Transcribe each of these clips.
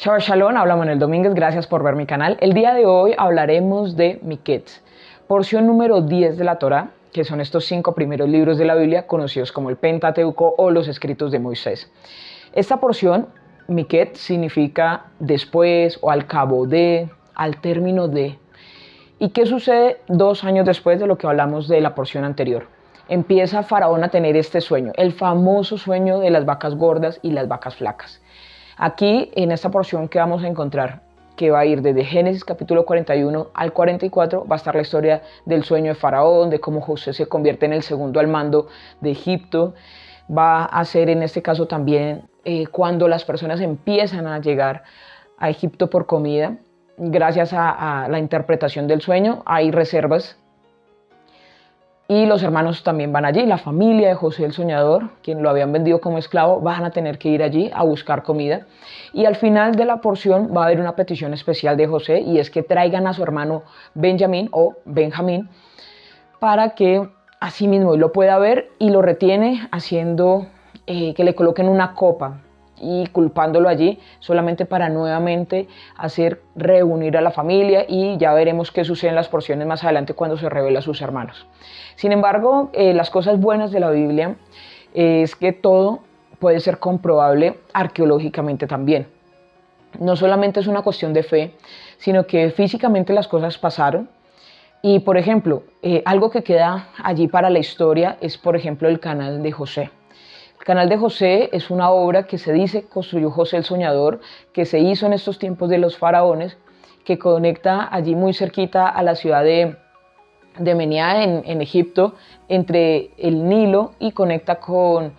Chao, Shalom, habla Manuel Domínguez, gracias por ver mi canal. El día de hoy hablaremos de Miketz, porción número 10 de la Torá, que son estos 5 primeros libros de la Biblia, conocidos como el Pentateuco o los escritos de Moisés. Esta porción, Miketz, significa después o al cabo de, al término de. ¿Y qué sucede 2 años después de lo que hablamos de la porción anterior? Empieza Faraón a tener este sueño, el famoso sueño de las vacas gordas y las vacas flacas. Aquí, en esta porción que vamos a encontrar, que va a ir desde Génesis capítulo 41 al 44, va a estar la historia del sueño de Faraón, de cómo José se convierte en el segundo al mando de Egipto. Va a ser en este caso también cuando las personas empiezan a llegar a Egipto por comida. Gracias a la interpretación del sueño hay reservas. Y los hermanos también van allí, la familia de José el Soñador, quien lo habían vendido como esclavo, van a tener que ir allí a buscar comida. Y al final de la porción va a haber una petición especial de José, y es que traigan a su hermano Benjamín o Benjamín, para que así mismo él lo pueda ver y lo retiene haciendo que le coloquen una copa y culpándolo allí solamente para nuevamente hacer reunir a la familia, y ya veremos qué sucede en las porciones más adelante cuando se revela a sus hermanos. Sin embargo, las cosas buenas de la Biblia es que todo puede ser comprobable arqueológicamente también. No solamente es una cuestión de fe, sino que físicamente las cosas pasaron. Y por ejemplo, algo que queda allí para la historia es, por ejemplo, el canal de José. El canal de José es una obra que se dice construyó José el Soñador, que se hizo en estos tiempos de los faraones, que conecta allí muy cerquita a la ciudad de Meniá en Egipto, entre el Nilo, y conecta con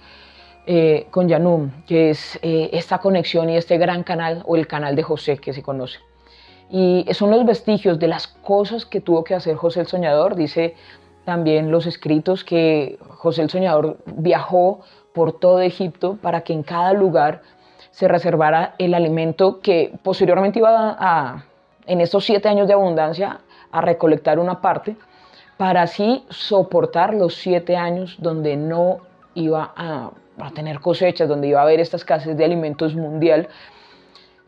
Yanum, que es esta conexión y este gran canal o el canal de José que se conoce. Y son los vestigios de las cosas que tuvo que hacer José el Soñador. Dice también los escritos que José el Soñador viajó por todo Egipto para que en cada lugar se reservara el alimento que posteriormente iba en estos 7 años de abundancia, a recolectar una parte, para así soportar los 7 años donde no iba a tener cosechas, donde iba a haber esta escasez de alimentos mundial.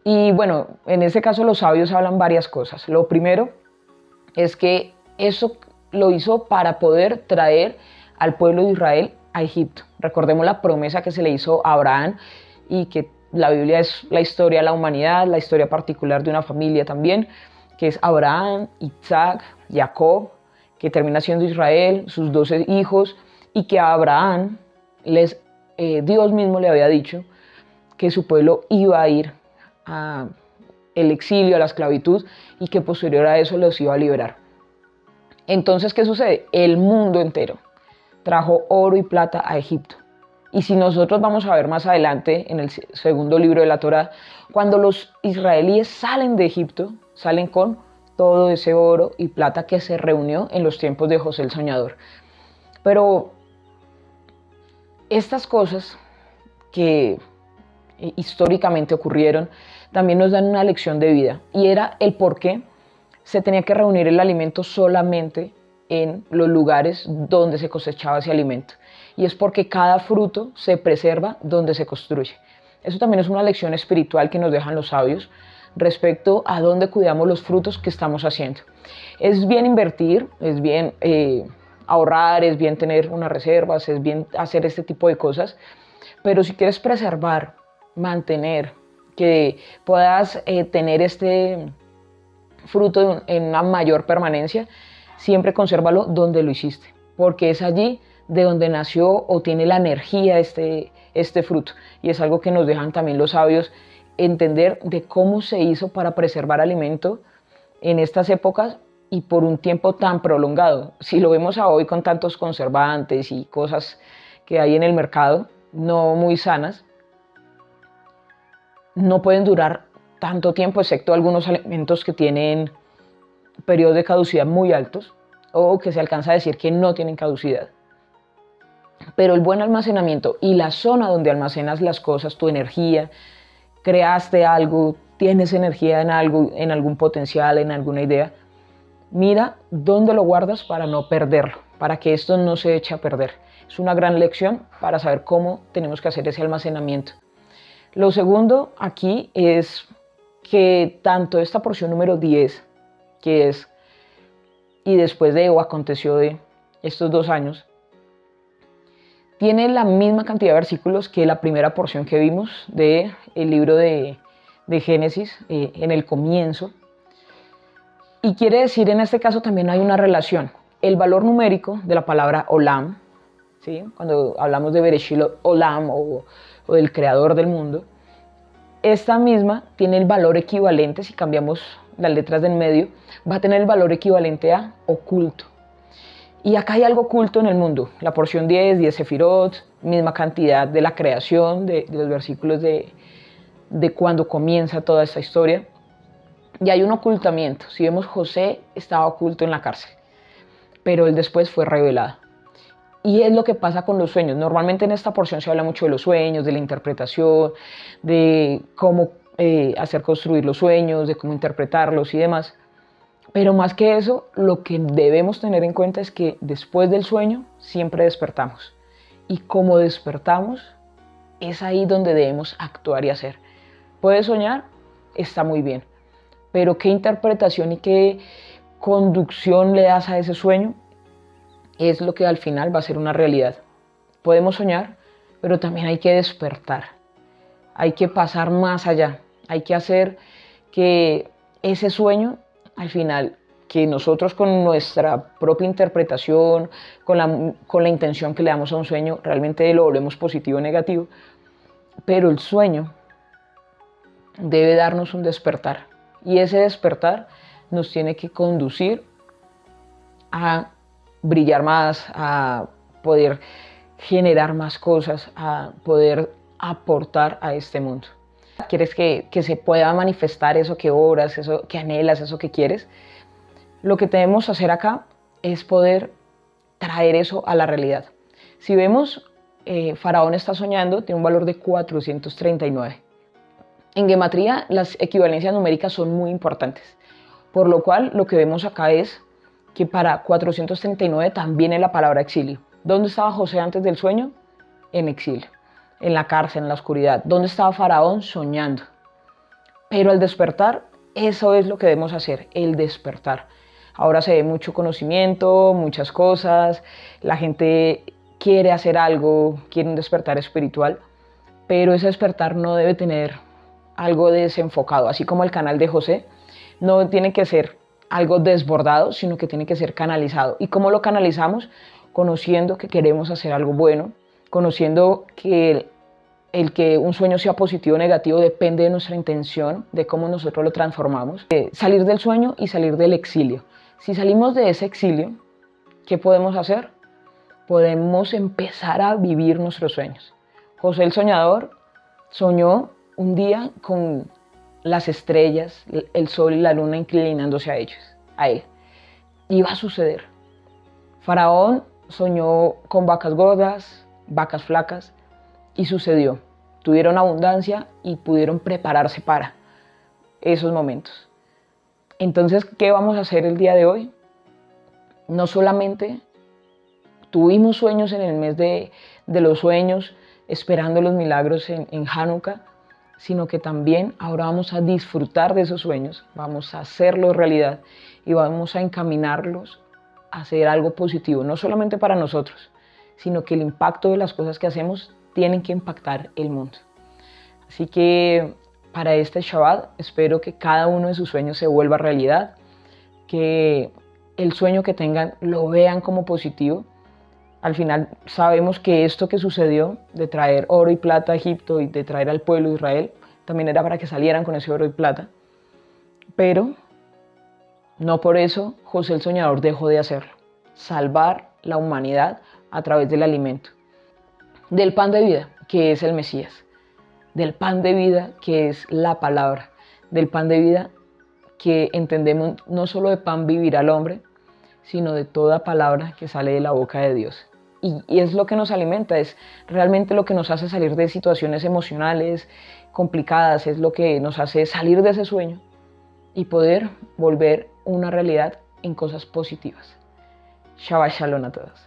Y bueno, en este caso los sabios hablan varias cosas. Lo primero es que eso lo hizo para poder traer al pueblo de Israel a Egipto. Recordemos la promesa que se le hizo a Abraham, y que la Biblia es la historia de la humanidad, la historia particular de una familia también, que es Abraham, Isaac, Jacob, que termina siendo Israel, sus 12 hijos, y que a Abraham Dios mismo le había dicho que su pueblo iba a ir al exilio, a la esclavitud, y que posterior a eso los iba a liberar. Entonces, ¿qué sucede? El mundo entero trajo oro y plata a Egipto. Y si nosotros vamos a ver más adelante en el segundo libro de la Torá, cuando los israelíes salen de Egipto, salen con todo ese oro y plata que se reunió en los tiempos de José el Soñador. Pero estas cosas que históricamente ocurrieron también nos dan una lección de vida, y era el por qué se tenía que reunir el alimento solamente en los lugares donde se cosechaba ese alimento, y es porque cada fruto se preserva donde se construye. Eso también es una lección espiritual que nos dejan los sabios respecto a dónde cuidamos los frutos que estamos haciendo. Es bien invertir, es bien ahorrar, es bien tener unas reservas, es bien hacer este tipo de cosas, pero si quieres preservar, mantener, que puedas tener este fruto en una mayor permanencia, siempre consérvalo donde lo hiciste, porque es allí de donde nació o tiene la energía este fruto. Y es algo que nos dejan también los sabios, entender de cómo se hizo para preservar alimento en estas épocas y por un tiempo tan prolongado. Si lo vemos a hoy con tantos conservantes y cosas que hay en el mercado no muy sanas, no pueden durar tanto tiempo, excepto algunos alimentos que tienen periodos de caducidad muy altos, o que se alcanza a decir que no tienen caducidad. Pero el buen almacenamiento y la zona donde almacenas las cosas, tu energía, creaste algo, tienes energía en algo, en algún potencial, en alguna idea, mira dónde lo guardas para no perderlo, para que esto no se eche a perder. Es una gran lección para saber cómo tenemos que hacer ese almacenamiento. Lo segundo aquí es que tanto esta porción número 10, que es y después de o aconteció de estos 2 años, tiene la misma cantidad de versículos que la primera porción que vimos del libro de Génesis, en el comienzo. Y quiere decir, en este caso también hay una relación. El valor numérico de la palabra Olam, ¿sí? Cuando hablamos de Bereshit Olam o del creador del mundo, esta misma tiene el valor equivalente, si cambiamos las letras del medio, va a tener el valor equivalente a oculto. Y acá hay algo oculto en el mundo. La porción 10 Sefirot, misma cantidad de la creación, de los versículos de cuando comienza toda esta historia. Y hay un ocultamiento. Si vemos, José estaba oculto en la cárcel, pero él después fue revelado. Y es lo que pasa con los sueños. Normalmente en esta porción se habla mucho de los sueños, de la interpretación, de cómo hacer construir los sueños, de cómo interpretarlos y demás. Pero más que eso, lo que debemos tener en cuenta es que después del sueño siempre despertamos. Y como despertamos, es ahí donde debemos actuar y hacer. ¿Puedes soñar? Está muy bien. Pero ¿qué interpretación y qué conducción le das a ese sueño? Es lo que al final va a ser una realidad. Podemos soñar, pero también hay que despertar. Hay que pasar más allá. Hay que hacer que ese sueño, al final, que nosotros con nuestra propia interpretación, con la intención que le damos a un sueño, realmente lo volvemos positivo o negativo. Pero el sueño debe darnos un despertar. Y ese despertar nos tiene que conducir a brillar más, a poder generar más cosas, a poder aportar a este mundo. ¿Quieres que se pueda manifestar eso que oras, eso que anhelas, eso que quieres? Lo que debemos hacer acá es poder traer eso a la realidad. Si vemos, Faraón está soñando, tiene un valor de 439. En gematría, las equivalencias numéricas son muy importantes, por lo cual lo que vemos acá es que para 439 también es la palabra exilio. ¿Dónde estaba José antes del sueño? En exilio, en la cárcel, en la oscuridad. ¿Dónde estaba Faraón? Soñando. Pero al despertar, eso es lo que debemos hacer, el despertar. Ahora se ve mucho conocimiento, muchas cosas, la gente quiere hacer algo, quiere un despertar espiritual, pero ese despertar no debe tener algo desenfocado, así como el canal de José, no tiene que ser algo desbordado, sino que tiene que ser canalizado. ¿Y cómo lo canalizamos? Conociendo que queremos hacer algo bueno, conociendo que el que un sueño sea positivo o negativo depende de nuestra intención, de cómo nosotros lo transformamos. Salir del sueño y salir del exilio. Si salimos de ese exilio, ¿qué podemos hacer? Podemos empezar a vivir nuestros sueños. José el soñador soñó un día con las estrellas, el sol y la luna inclinándose a él. Iba a suceder. Faraón soñó con vacas gordas, vacas flacas, y sucedió. Tuvieron abundancia y pudieron prepararse para esos momentos. Entonces, ¿qué vamos a hacer el día de hoy? No solamente tuvimos sueños en el mes de los sueños, esperando los milagros en Hanukkah, sino que también ahora vamos a disfrutar de esos sueños, vamos a hacerlos realidad y vamos a encaminarlos a hacer algo positivo, no solamente para nosotros, sino que el impacto de las cosas que hacemos tienen que impactar el mundo. Así que para este Shabbat espero que cada uno de sus sueños se vuelva realidad, que el sueño que tengan lo vean como positivo. Al final sabemos que esto que sucedió de traer oro y plata a Egipto y de traer al pueblo de Israel también era para que salieran con ese oro y plata, pero no por eso José el soñador dejó de hacerlo, salvar la humanidad a través del alimento, del pan de vida que es el Mesías, del pan de vida que es la palabra, del pan de vida que entendemos no solo de pan vivirá el hombre, sino de toda palabra que sale de la boca de Dios. Y es lo que nos alimenta, es realmente lo que nos hace salir de situaciones emocionales complicadas, es lo que nos hace salir de ese sueño y poder volver una realidad en cosas positivas. Shabbat Shalom a todos.